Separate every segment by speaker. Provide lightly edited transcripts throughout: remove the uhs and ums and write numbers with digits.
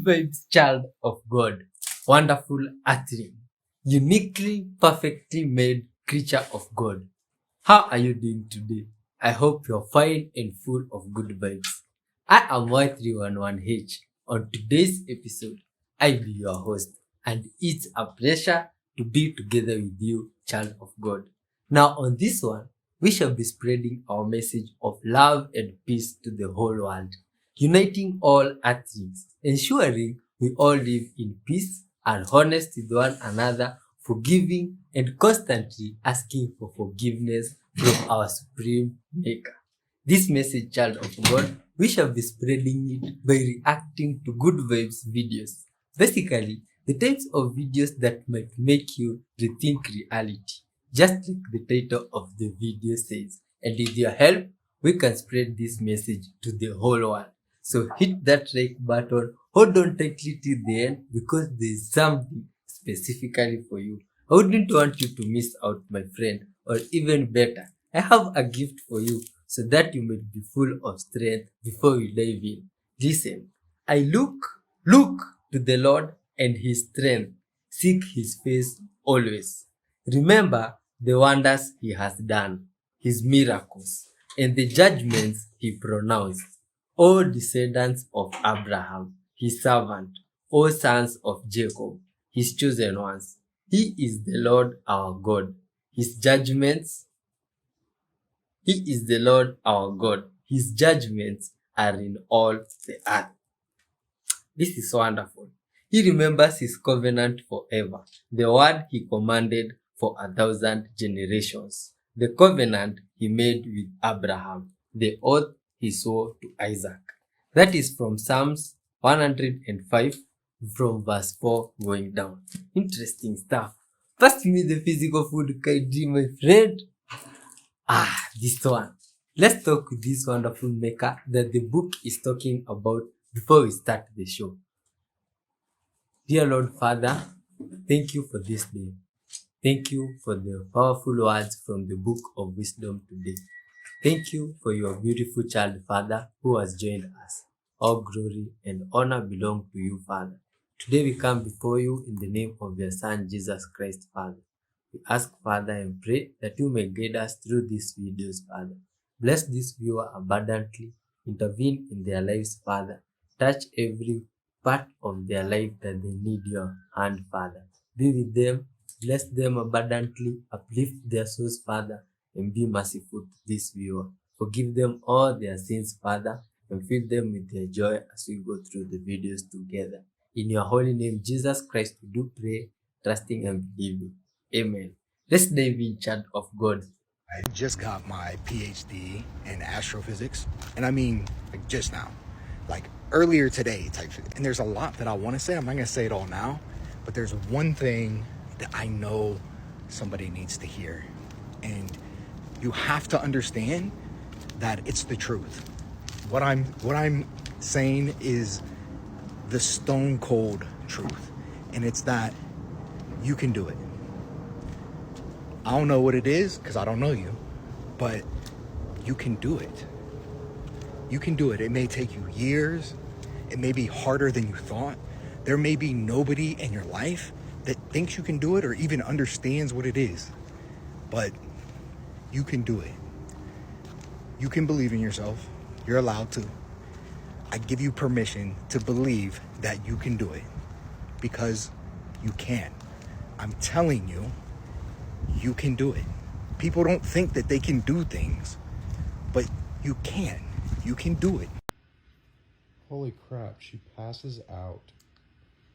Speaker 1: vibes child of God, wonderful earthling, uniquely, perfectly made creature of God. How are you doing today? I hope you're fine and full of good vibes. I am Y311H. On today's episode, I'll be your host, and it's a pleasure to be together with you, child of God. Now, on this one, we shall be spreading our message of love and peace to the whole world, uniting all earthlings, ensuring we all live in peace and honest with one another, forgiving and constantly asking for forgiveness from our Supreme Maker. This message, child of God, we shall be spreading it by reacting to good vibes videos. Basically, the types of videos that might make you rethink reality, just like the title of the video says. And with your help, we can spread this message to the whole world. So hit that like button, hold on tightly till the end because there is something specifically for you. I wouldn't want you to miss out, my friend, or even better, I have a gift for you so that you may be full of strength before we dive in. Listen, I look to the Lord and his strength. Seek his face always. Remember the wonders he has done, his miracles, and the judgments he pronounced. O descendants of Abraham, his servant, O sons of Jacob, his chosen ones. He is the Lord our God. His judgments, he is the Lord our God. His judgments are in all the earth. This is wonderful. He remembers his covenant forever, the word he commanded for 1,000 generations, the covenant he made with Abraham, the oath he swore to Isaac. That is from Psalms 105, from verse 4 going down. Interesting stuff. Pass me the physical food, kindly, my friend. This one. Let's talk with this wonderful maker that the book is talking about before we start the show. Dear Lord Father, thank you for this day. Thank you for the powerful words from the book of wisdom today. Thank you for your beautiful child, Father, who has joined us. All glory and honor belong to you, Father. Today we come before you in the name of your Son, Jesus Christ, Father. We ask, Father, and pray that you may guide us through these videos, Father. Bless this viewer abundantly. Intervene in their lives, Father. Touch every part of their life that they need your hand, Father. Be with them. Bless them abundantly. Uplift their souls, Father, and be merciful to this viewer. Forgive them all their sins, Father, and fill them with their joy as we go through the videos together. In your holy name, Jesus Christ, we do pray, trusting and believing. Amen. Let's dive in, child of God.
Speaker 2: I just got my PhD in astrophysics, and I mean, like just now, like earlier today type shit. And there's a lot that I want to say. I'm not going to say it all now, but there's one thing that I know somebody needs to hear. And you have to understand that it's the truth. What I'm saying is the stone cold truth. And it's that you can do it. I don't know what it is because I don't know you, but you can do it. You can do it. It may take you years. It may be harder than you thought. There may be nobody in your life that thinks you can do it or even understands what it is, but you can do it. You can believe in yourself. You're allowed to. I give you permission to believe that you can do it because you can. I'm telling you, you can do it. People don't think that they can do things, but you can. You can do it.
Speaker 3: Holy crap, she passes out.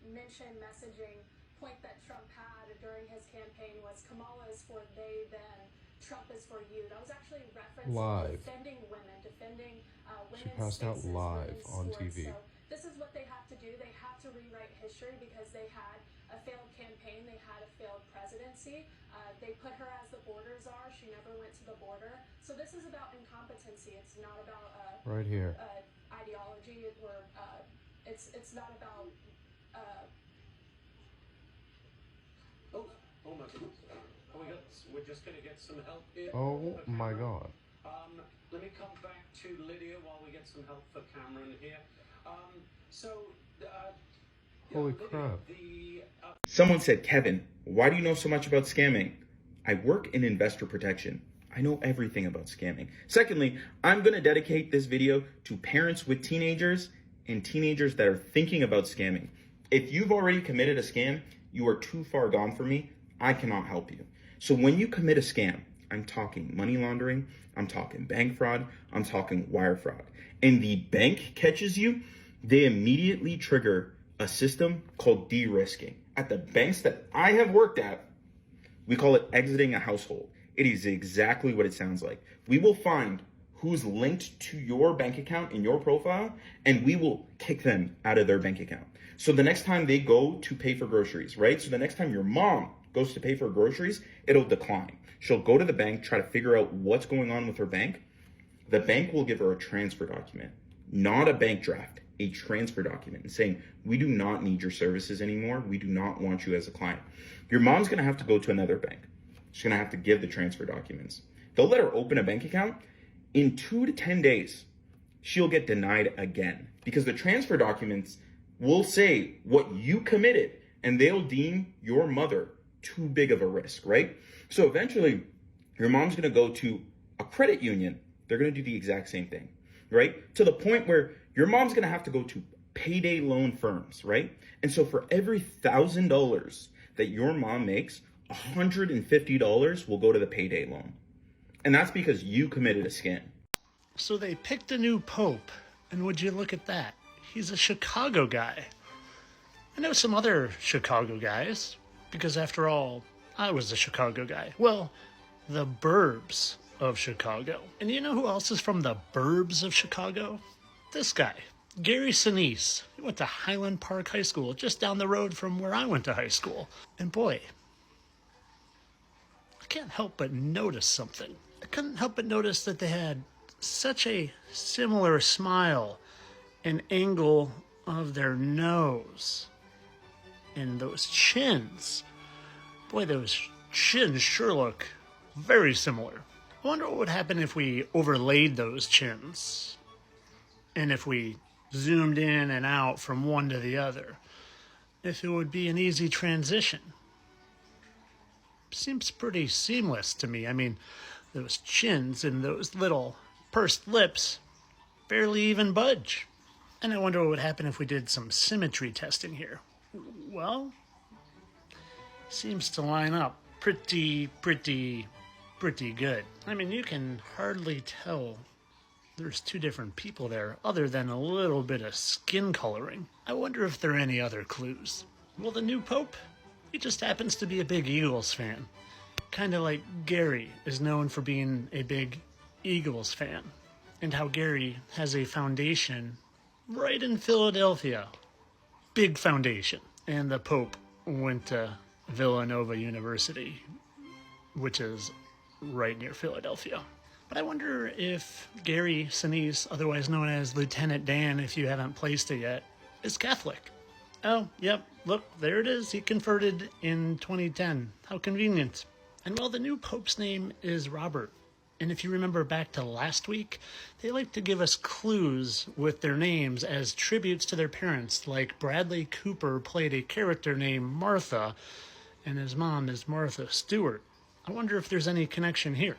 Speaker 4: Mention messaging point that Trump had during his campaign was Kamala is for they, then Trump is for you. That was actually referencing
Speaker 3: Live.
Speaker 4: defending women, defending women's
Speaker 3: She passed out
Speaker 4: spaces,
Speaker 3: live
Speaker 4: women's
Speaker 3: on
Speaker 4: sports.
Speaker 3: TV.
Speaker 4: So this is what they have to do. They have to rewrite history because they had a failed campaign. They had a failed presidency. They put her as the border czar. She never went to the border. So this is about incompetency. It's not about
Speaker 3: Right here.
Speaker 4: ideology or it's not about
Speaker 5: Oh my goodness. We're just going to get some help here.
Speaker 3: Oh my god.
Speaker 5: Let me come back to Lydia while we get some help for Cameron here. So,
Speaker 3: Holy crap.
Speaker 6: Someone said, Kevin, why do you know so much about scamming? I work in investor protection. I know everything about scamming. Secondly, I'm going to dedicate this video to parents with teenagers and teenagers that are thinking about scamming. If you've already committed a scam, you are too far gone for me. I cannot help you. So when you commit a scam, I'm talking money laundering, I'm talking bank fraud, I'm talking wire fraud, and the bank catches you, they immediately trigger a system called de-risking. At the banks that I have worked at, we call it exiting a household. It is exactly what it sounds like. We will find who's linked to your bank account in your profile, and we will kick them out of their bank account. So the next time they go to pay for groceries, right? So the next time your mom goes to pay for groceries, it'll decline. She'll go to the bank, try to figure out what's going on with her bank. The bank will give her a transfer document, not a bank draft, a transfer document, and saying, we do not need your services anymore. We do not want you as a client. Your mom's gonna have to go to another bank. She's gonna have to give the transfer documents. They'll let her open a bank account. In 2 to 10 days, she'll get denied again because the transfer documents will say what you committed, and they'll deem your mother too big of a risk, right? So eventually, your mom's gonna go to a credit union. They're gonna do the exact same thing, right? To the point where your mom's gonna have to go to payday loan firms, right? And so for every $1,000 that your mom makes, $150 will go to the payday loan. And that's because you committed a scam.
Speaker 7: So they picked a new pope, and would you look at that? He's a Chicago guy. I know some other Chicago guys, because after all, I was a Chicago guy. Well, the burbs of Chicago. And you know who else is from the burbs of Chicago? This guy, Gary Sinise. He went to Highland Park High School, just down the road from where I went to high school. And boy, I can't help but notice something. I couldn't help but notice that they had such a similar smile and angle of their nose and those chins. Boy, those chins sure look very similar. I wonder what would happen if we overlaid those chins and if we zoomed in and out from one to the other. If it would be an easy transition. Seems pretty seamless to me. I mean, those chins and those little pursed lips barely even budge. And I wonder what would happen if we did some symmetry testing here. Well, seems to line up pretty good. I mean, you can hardly tell there's two different people there other than a little bit of skin coloring. I wonder if there are any other clues. Well, the new pope, he just happens to be a big Eagles fan. Kind of like Gary is known for being a big Eagles fan. And how Gary has a foundation right in Philadelphia. Big foundation. And the pope went to Villanova University, which is right near Philadelphia. But I wonder if Gary Sinise, otherwise known as Lieutenant Dan if you haven't placed it yet, is Catholic. Oh, yep, look, there it is. He converted in 2010. How convenient. And well, the new pope's name is Robert. And if you remember back to last week, they like to give us clues with their names as tributes to their parents, like Bradley Cooper played a character named Martha, and his mom is Martha Stewart. I wonder if there's any connection here.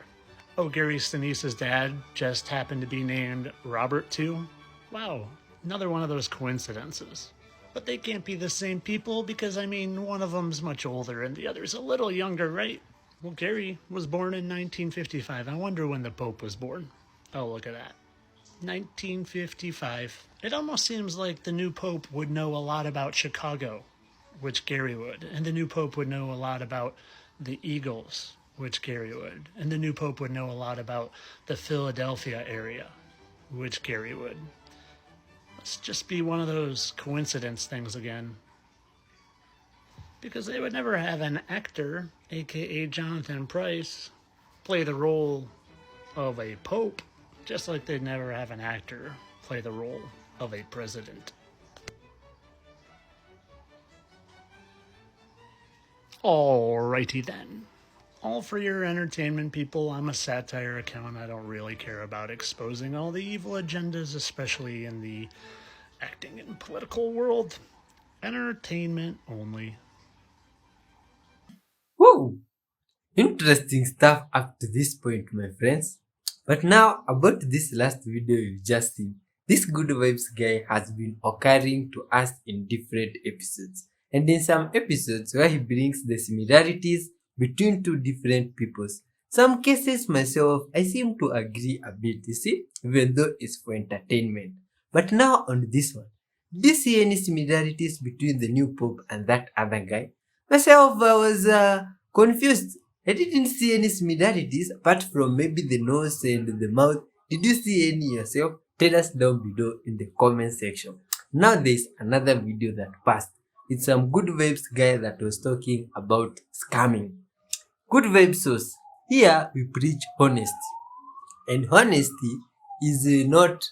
Speaker 7: Oh, Gary Sinise's dad just happened to be named Robert too? Wow, another one of those coincidences. But they can't be the same people because, I mean, one of them's much older and the other's a little younger, right? Well, Gary was born in 1955. I wonder when the Pope was born. Oh, look at that. 1955. It almost seems like the new Pope would know a lot about Chicago, which Gary would. And the new Pope would know a lot about the Eagles, which Gary would. And the new Pope would know a lot about the Philadelphia area, which Gary would. Let's just be one of those coincidence things again. Because they would never have an actor, aka Jonathan Pryce, play the role of a pope, just like they'd never have an actor play the role of a president. Alrighty then. All for your entertainment, people. I'm a satire account. I don't really care about exposing all the evil agendas, especially in the acting and political world. Entertainment only.
Speaker 1: Whoa! Interesting stuff up to this point, my friends. But now, about this last video you've just seen. This good vibes guy has been occurring to us in different episodes. And in some episodes where he brings the similarities between two different peoples. Some cases myself, I seem to agree a bit, you see, even though it's for entertainment. But now on this one, did you see any similarities between the new Pope and that other guy? Myself, I was confused. I didn't see any similarities apart from maybe the nose and the mouth. Did you see any yourself? Tell us down below in the comment section. Now there's another video that passed. It's some good vibes guy that was talking about scamming. Good vibes source. Here we preach honesty. And honesty is not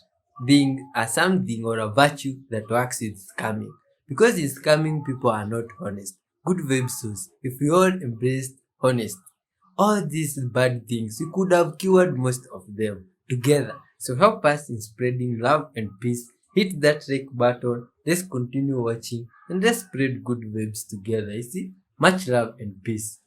Speaker 1: being a something or a virtue that works with scamming. Because in scamming, people are not honest. Good vibes source. If we all embraced honesty, all these bad things, we could have cured most of them together. So help us in spreading love and peace. Hit that like button. Let's continue watching and let's spread good vibes together. You see? Much love and peace.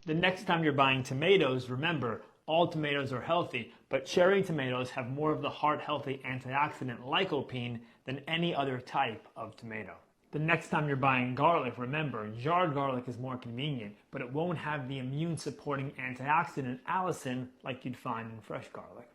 Speaker 8: The next time you're buying tomatoes, remember, all tomatoes are healthy, but cherry tomatoes have more of the heart-healthy antioxidant lycopene than any other type of tomato. The next time you're buying garlic, remember, jarred garlic is more convenient, but it won't have the immune-supporting antioxidant allicin like you'd find in fresh garlic.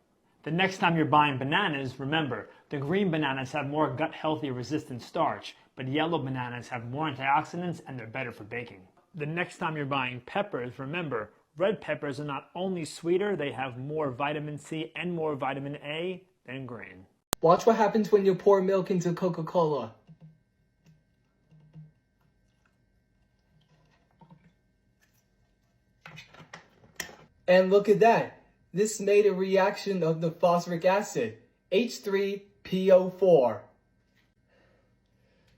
Speaker 8: The next time you're buying bananas, remember, the green bananas have more gut-healthy resistant starch, but yellow bananas have more antioxidants and they're better for baking. The next time you're buying peppers, remember, red peppers are not only sweeter, they have more vitamin C and more vitamin A than green.
Speaker 9: Watch what happens when you pour milk into Coca-Cola. And look at that. This made a reaction of the phosphoric acid, H3PO4.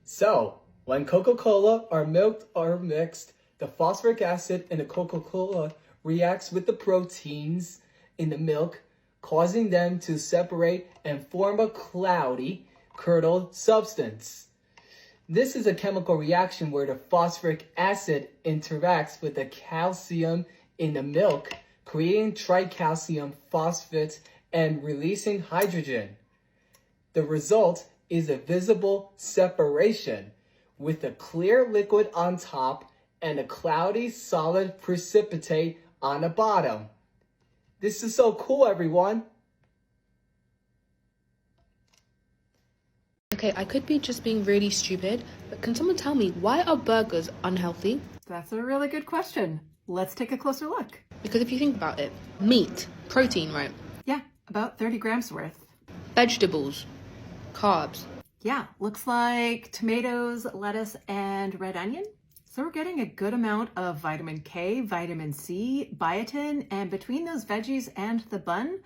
Speaker 9: So, when Coca-Cola or milk are mixed, the phosphoric acid in the Coca-Cola reacts with the proteins in the milk, causing them to separate and form a cloudy, curdled substance. This is a chemical reaction where the phosphoric acid interacts with the calcium in the milk, creating tricalcium phosphate and releasing hydrogen. The result is a visible separation with a clear liquid on top and a cloudy solid precipitate on the bottom. This is so cool, everyone.
Speaker 10: Okay, I could be just being really stupid, but can someone tell me, why are burgers unhealthy?
Speaker 11: That's a really good question. Let's take a closer look.
Speaker 10: Because if you think about it, meat, protein, right?
Speaker 11: Yeah, about 30 grams worth.
Speaker 10: Vegetables, carbs.
Speaker 11: Yeah, looks like tomatoes, lettuce, and red onion. So we're getting a good amount of vitamin K, vitamin C, biotin, and between those veggies and the bun,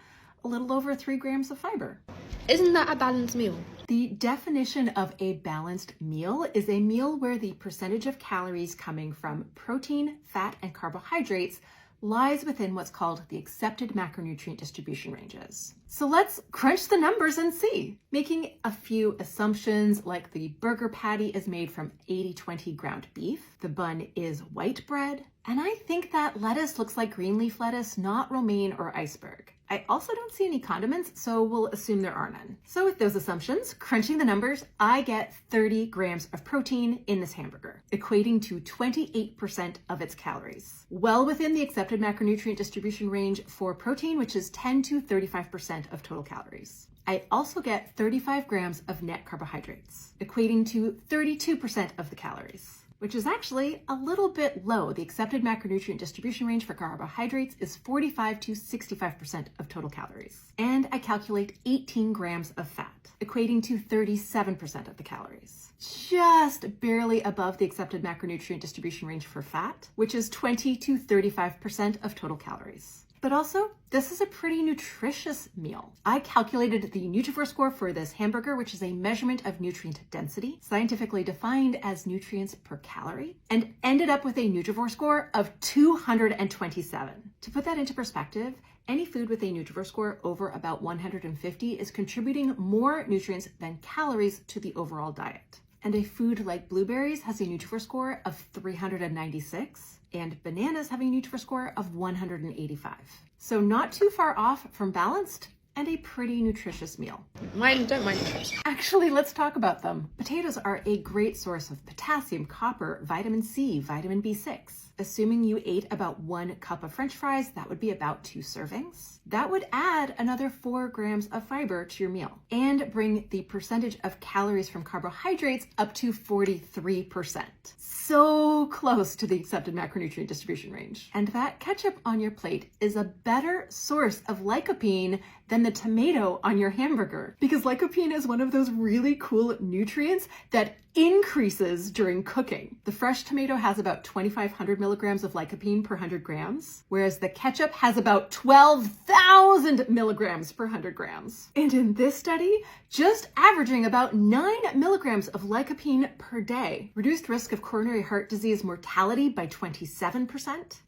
Speaker 11: a little over 3 grams of fiber.
Speaker 10: Isn't that a balanced meal?
Speaker 11: The definition of a balanced meal is a meal where the percentage of calories coming from protein, fat, and carbohydrates lies within what's called the accepted macronutrient distribution ranges. So let's crunch the numbers and see. Making a few assumptions, like the burger patty is made from 80-20 ground beef, the bun is white bread, and I think that lettuce looks like green leaf lettuce, not romaine or iceberg. I also don't see any condiments, so we'll assume there are none. So with those assumptions, crunching the numbers, I get 30 grams of protein in this hamburger, equating to 28% of its calories. Well within the accepted macronutrient distribution range for protein, which is 10 to 35% of total calories. I also get 35 grams of net carbohydrates, equating to 32% of the calories, which is actually a little bit low. The accepted macronutrient distribution range for carbohydrates is 45 to 65% of total calories. And I calculate 18 grams of fat, equating to 37% of the calories. Just barely above the accepted macronutrient distribution range for fat, which is 20 to 35% of total calories. But also, this is a pretty nutritious meal. I calculated the Nutrivore score for this hamburger, which is a measurement of nutrient density, scientifically defined as nutrients per calorie, and ended up with a Nutrivore score of 227. To put that into perspective, any food with a Nutrivore score over about 150 is contributing more nutrients than calories to the overall diet. And a food like blueberries has a Nutri score of 396, and bananas have a Nutri score of 185. So not too far off from balanced and a pretty nutritious meal.
Speaker 10: Don't mind nutritious.
Speaker 11: Actually, let's talk about them. Potatoes are a great source of potassium, copper, vitamin C, vitamin B6. Assuming you ate about 1 cup of French fries, that would be about 2 servings. That would add another 4 grams of fiber to your meal and bring the percentage of calories from carbohydrates up to 43%. So close to the accepted macronutrient distribution range. And that ketchup on your plate is a better source of lycopene than the tomato on your hamburger, because lycopene is one of those really cool nutrients that increases during cooking. The fresh tomato has about 2,500 milligrams of lycopene per 100 grams, whereas the ketchup has about 12,000 milligrams per 100 grams. And in this study, just averaging about 9 milligrams of lycopene per day reduced risk of coronary heart disease mortality by 27%,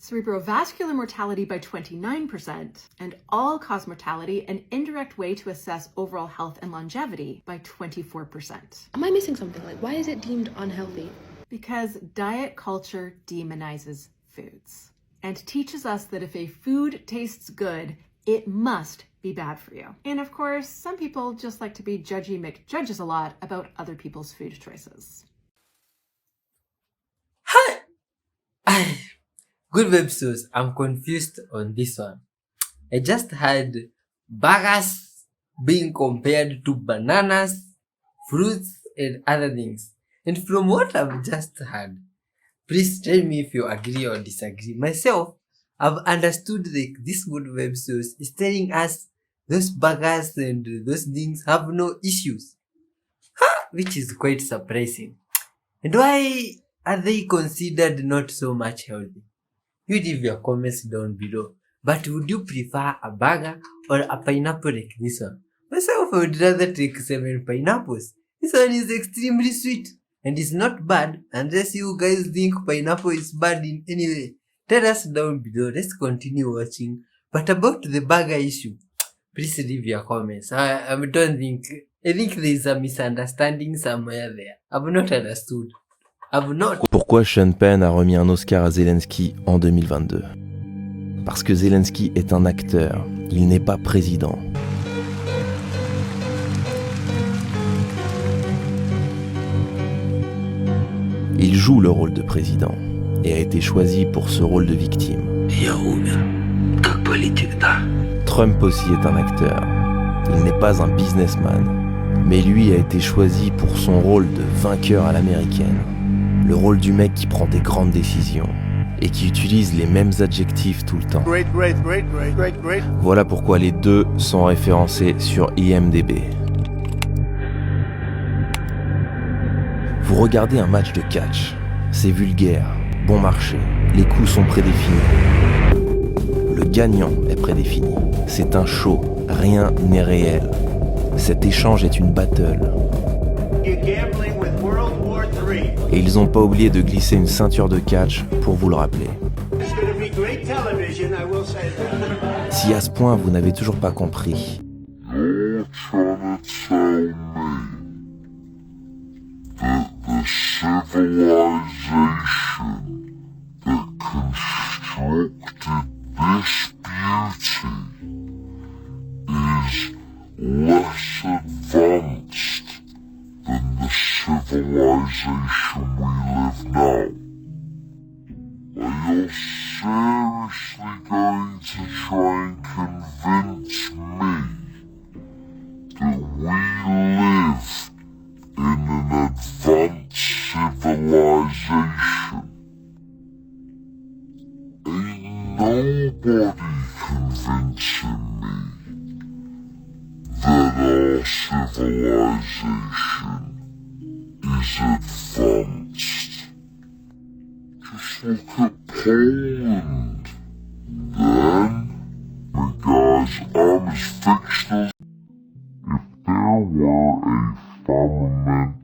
Speaker 11: cerebrovascular mortality by 29%, and all-cause mortality, an indirect way to assess overall health and longevity, by 24%.
Speaker 10: Am I missing something? Like, why is it deemed unhealthy?
Speaker 11: Because diet culture demonizes foods and teaches us that if a food tastes good, it must be bad for you. And of course, some people just like to be judgy McJudges a lot about other people's food choices.
Speaker 1: Hi! Good web source, I'm confused on this one. I just had burgers being compared to bananas, fruits, and other things. And from what I've just heard, please tell me if you agree or disagree. Myself, I've understood that this good web source is telling us those burgers and those things have no issues. Which is quite surprising. And why are they considered not so much healthy? You leave your comments down below. But would you prefer a burger or a pineapple like this one? Myself, I would rather take 7 pineapples. This one is extremely sweet and it's not bad, unless you guys think pineapple is bad in any way. Tell us down below. Let's continue watching. But about the burger issue, please leave your comments. I think there is a misunderstanding somewhere there. I've not understood.
Speaker 12: Pourquoi Sean Penn a remis un Oscar à Zelensky en 2022? Parce que Zelensky est un acteur, il n'est pas président. Il joue le rôle de président et a été choisi pour ce rôle de victime. Trump aussi est un acteur. Il n'est pas un businessman, mais lui a été choisi pour son rôle de vainqueur à l'américaine. Le rôle du mec qui prend des grandes décisions et qui utilise les mêmes adjectifs tout le temps. Voilà pourquoi les deux sont référencés sur IMDb. Vous regardez un match de catch, c'est vulgaire, bon marché, les coups sont prédéfinis. Le gagnant est prédéfini, c'est un show, rien n'est réel. Cet échange est une battle. Et ils n'ont pas oublié de glisser une ceinture de catch pour vous le rappeler. Si à ce point vous n'avez toujours pas compris,
Speaker 13: less advanced than the civilization we live now. Are you seriously going to try and convince me that we live in an advanced civilization? Ain't nobody convincing me that our civilization is advanced. Just look at Poland, then. Hey guys, I'm as fixed as... If there were a firmament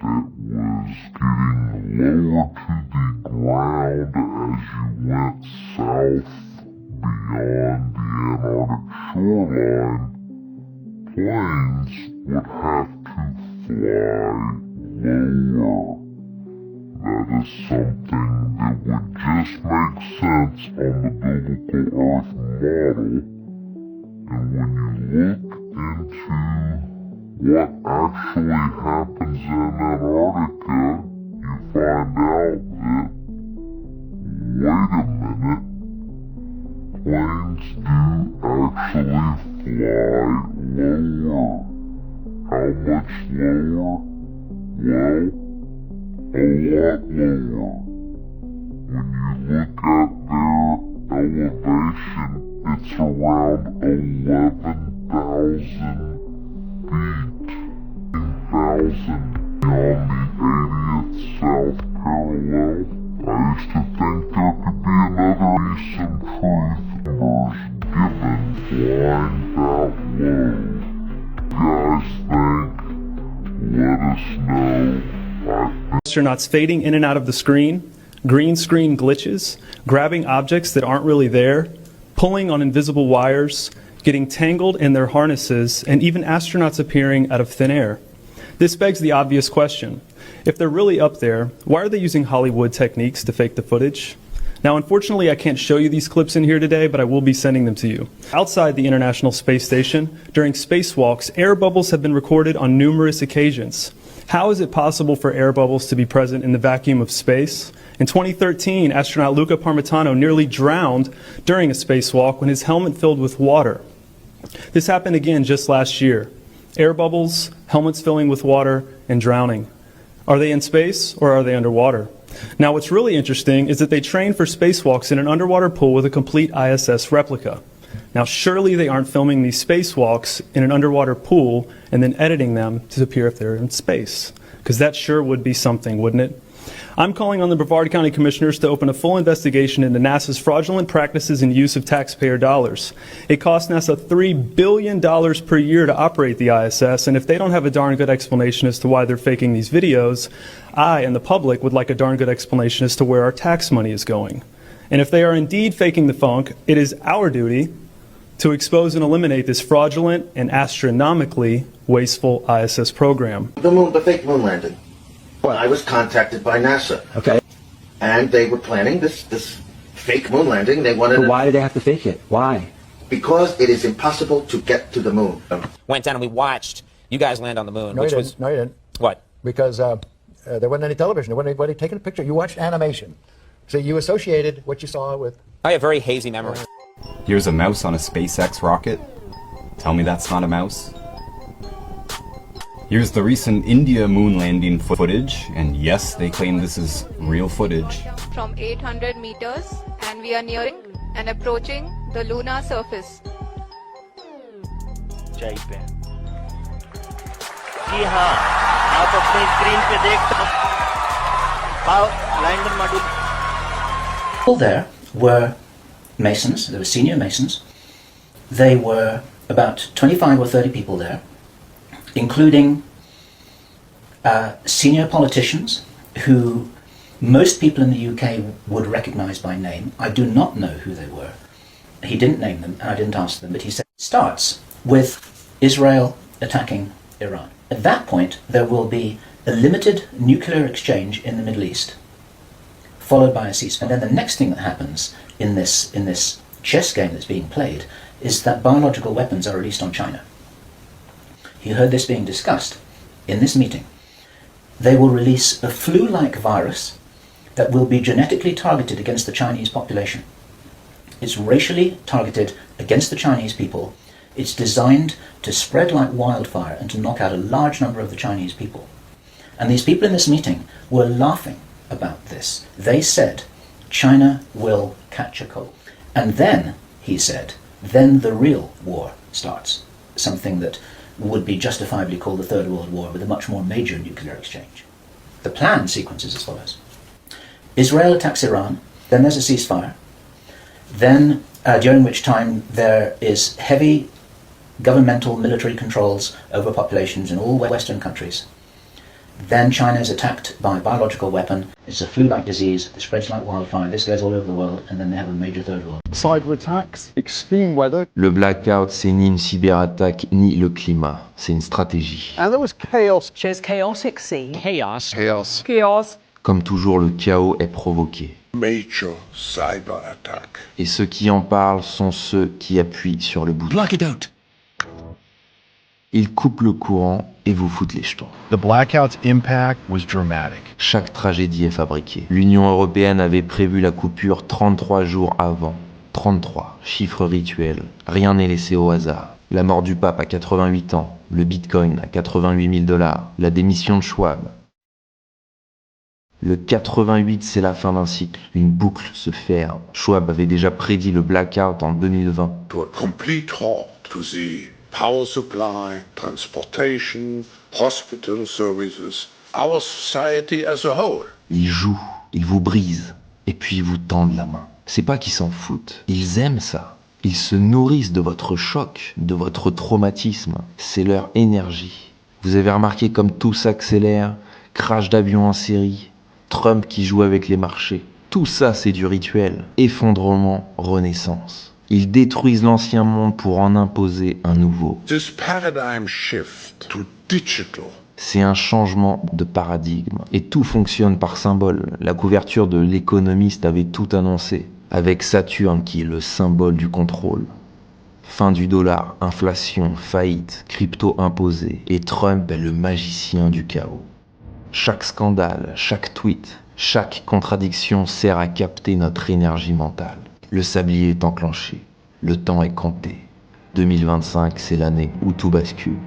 Speaker 13: that was getting lower to the ground as you went south beyond the Antarctic shoreline, planes would have to fly lower. That is something that would just make sense on the biblical Earth model. And when you look into what actually happens in Antarctica, you find out that, wait a minute, planes do actually fly lower. How much lower? Well, a lot lower. When you look at their elevation, it's around 11,000 feet. 10,000 beyond the 80th south parallel. I used to think there could be another recent truth numbers given flying that low. Guys think, let us know.
Speaker 14: Astronauts fading in and out of the screen, green screen glitches, grabbing objects that aren't really there, pulling on invisible wires, getting tangled in their harnesses, and even astronauts appearing out of thin air. This begs the obvious question. If they're really up there, why are they using Hollywood techniques to fake the footage? Now, unfortunately, I can't show you these clips in here today, but I will be sending them to you. Outside the International Space Station, during spacewalks, air bubbles have been recorded on numerous occasions. How is it possible for air bubbles to be present in the vacuum of space? In 2013, astronaut Luca Parmitano nearly drowned during a spacewalk when his helmet filled with water. This happened again just last year. Air bubbles, helmets filling with water, and drowning. Are they in space or are they underwater? Now, what's really interesting is that they trained for spacewalks in an underwater pool with a complete ISS replica. Now, surely they aren't filming these spacewalks in an underwater pool and then editing them to appear if they're in space, because that sure would be something, wouldn't it? I'm calling on the Brevard County Commissioners to open a full investigation into NASA's fraudulent practices and use of taxpayer dollars. It costs NASA $3 billion per year to operate the ISS, and if they don't have a darn good explanation as to why they're faking these videos, I and the public would like a darn good explanation as to where our tax money is going. And if they are indeed faking the funk, it is our duty to expose and eliminate this fraudulent and astronomically wasteful ISS program.
Speaker 15: The fake moon landing. Well, I was contacted by NASA. Okay. And they were planning this fake moon landing. They wanted.
Speaker 16: But why did they have to fake it? Why?
Speaker 15: Because it is impossible to get to the moon.
Speaker 17: Went down and we watched you guys land on the moon.
Speaker 18: No,
Speaker 17: which
Speaker 18: you
Speaker 17: was
Speaker 18: didn't. No, you didn't.
Speaker 17: What?
Speaker 18: Because there wasn't any television. There wasn't anybody taking a picture. You watched animation. So you associated what you saw with.
Speaker 17: I have very hazy memory.
Speaker 19: Here's a mouse on a SpaceX rocket. Tell me that's not a mouse. Here's the recent India moon landing footage, and yes, they claim this is real footage.
Speaker 20: From 800 meters, and we are nearing and approaching the lunar surface.
Speaker 21: ऊंचाई पे जी हाँ आप अपनी screen पे देख lander module.
Speaker 22: All there were Masons, there were senior Masons. They were about 25 or 30 people there, including senior politicians who most people in the UK would recognize by name. I do not know who they were. He didn't name them, and I didn't ask them, but he said it starts with Israel attacking Iran. At that point, there will be a limited nuclear exchange in the Middle East, followed by a ceasefire. And then the next thing that happens in this chess game that's being played is that biological weapons are released on China. He heard this being discussed in this meeting. They will release a flu-like virus that will be genetically targeted against the Chinese population. It's racially targeted against the Chinese people. It's designed to spread like wildfire and to knock out a large number of the Chinese people. And these people in this meeting were laughing about this. They said, China will catch a cold. And then, he said, then the real war starts. Something that would be justifiably called the Third World War, with a much more major nuclear exchange. The plan sequence is as follows. Israel attacks Iran, then there's a ceasefire, then during which time there is heavy governmental military controls over populations in all Western countries. Then China is attacked by a biological weapon. It's a flu-like disease that spreads like wildfire. This goes all over the world, and then they have a major third war.
Speaker 2: Cyber attacks, extreme weather.
Speaker 12: Le blackout, c'est ni une cyberattaque, ni le climat. C'est une stratégie.
Speaker 2: And there was chaos.
Speaker 4: Shows chaotic scene.
Speaker 2: Chaos.
Speaker 12: Comme toujours, le chaos est provoqué.
Speaker 13: Major cyber attack.
Speaker 12: Et ceux qui en parlent sont ceux qui appuient sur le bouton.
Speaker 2: Black it out.
Speaker 12: Ils coupent le courant et vous foutent les jetons.
Speaker 3: The blackout's impact was dramatic.
Speaker 12: Chaque tragédie est fabriquée. L'Union européenne avait prévu la coupure 33 jours avant. 33, chiffre rituel. Rien n'est laissé au hasard. La mort du pape à 88 ans, le bitcoin à 88 000 $, la démission de Schwab. Le 88, c'est la fin d'un cycle. Une boucle se ferme. Schwab avait déjà prédit le blackout en 2020.
Speaker 13: To a complete halt to the power supply, transportation, hospital services, our society as a whole.
Speaker 12: Ils jouent, ils vous brisent, et puis ils vous tendent la main. C'est pas qu'ils s'en foutent, ils aiment ça. Ils se nourrissent de votre choc, de votre traumatisme. C'est leur énergie. Vous avez remarqué comme tout s'accélère, crash d'avion en série, Trump qui joue avec les marchés. Tout ça, c'est du rituel. Effondrement, renaissance. Ils détruisent l'ancien monde pour en imposer un nouveau.
Speaker 13: This paradigm shift to digital.
Speaker 12: C'est un changement de paradigme. Et tout fonctionne par symbole. La couverture de l'Économiste avait tout annoncé. Avec Saturne qui est le symbole du contrôle. Fin du dollar, inflation, faillite, crypto imposé. Et Trump est le magicien du chaos. Chaque scandale, chaque tweet, chaque contradiction sert à capter notre énergie mentale. Le sablier est enclenché. Le temps est compté. 2025, c'est l'année où tout bascule.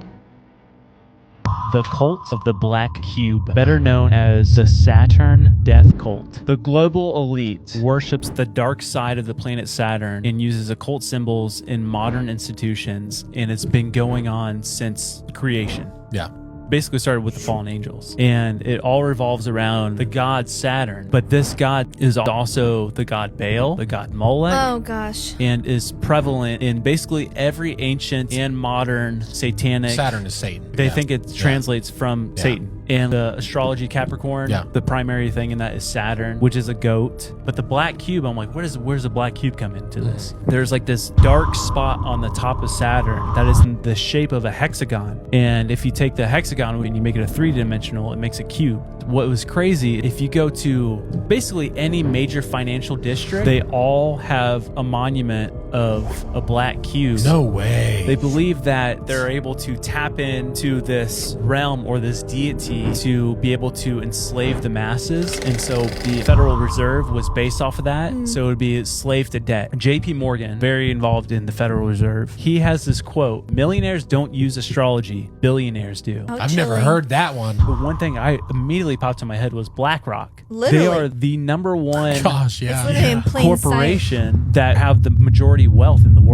Speaker 23: The cult of the Black Cube, better known as the Saturn Death Cult. The global elite worships the dark side of the planet Saturn and uses occult symbols in modern institutions, and it's been going on since creation.
Speaker 24: Yeah.
Speaker 23: Basically started with the fallen angels, and it all revolves around the god Saturn, but this god is also the god Baal, the god Molech.
Speaker 25: Oh gosh.
Speaker 23: And is prevalent in basically every ancient and modern satanic.
Speaker 24: Saturn is Satan.
Speaker 23: They think it translates from Satan. And the astrology Capricorn, the primary thing in that is Saturn, which is a goat. But the black cube, I'm like, where's the black cube come into this? There's like this dark spot on the top of Saturn that is in the shape of a hexagon. And if you take the hexagon and you make it a three-dimensional, it makes a cube. What was crazy, if you go to basically any major financial district, they all have a monument of a black cube.
Speaker 24: No way.
Speaker 23: They believe that they're able to tap into this realm or this deity to be able to enslave the masses. And so the Federal Reserve was based off of that. So it would be slave to debt. JP Morgan, very involved in the Federal Reserve, he has this quote, millionaires don't use astrology, billionaires do.
Speaker 24: I've never heard that one.
Speaker 23: But one thing I immediately popped in my head was BlackRock.
Speaker 25: Literally.
Speaker 23: They are the number one
Speaker 24: Gosh, yeah.
Speaker 25: It's literally in plain
Speaker 23: corporation that have the majority wealth in the world.